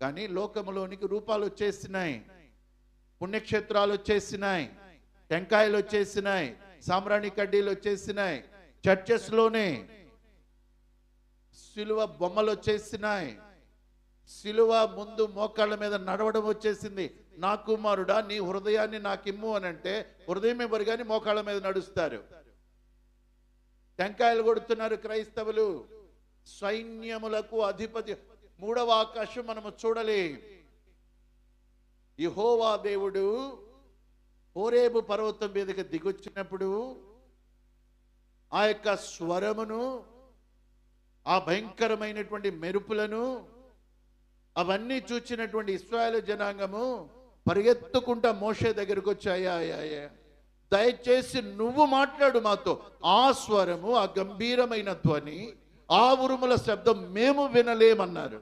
కానీ లోకములోనికి రూపాలు వచ్చేసినాయి, పుణ్యక్షేత్రాలు వచ్చేసినాయి, టెంకాయలు వచ్చేసినాయి, సామ్రాణి కడ్డీలు వచ్చేసినాయి, చర్చెస్లోనే సిలువ బొమ్మలు వచ్చేసినాయి, సిలువ ముందు మోకాళ్ళ మీద నడవడం వచ్చేసింది. నా కుమారుడా నీ హృదయాన్ని నాకిమ్ము అని అంటే హృదయం ఇవ్వరు కానీ మోకాళ్ళ మీద నడుస్తారు. టెంకాయలు కొడుతున్నారు క్రైస్తవులు. సైన్యములకు అధిపతి. మూడవ ఆకాశం మనము చూడలేం. యెహోవా దేవుడు హోరేబు పర్వతం మీదకి దిగొచ్చినప్పుడు ఆ యొక్క స్వరమును, ఆ భయంకరమైనటువంటి మెరుపులను అవన్నీ చూచినటువంటి ఇశ్రాయేలు జనాంగము పరిగెత్తుకుంటా మోషే దగ్గరకు వచ్చాయా, దయచేసి నువ్వు మాట్లాడు మాతో. ఆ స్వరము, ఆ గంభీరమైన ధ్వని, ఆ ఉరుముల శబ్దం మేము వినలేమన్నారు.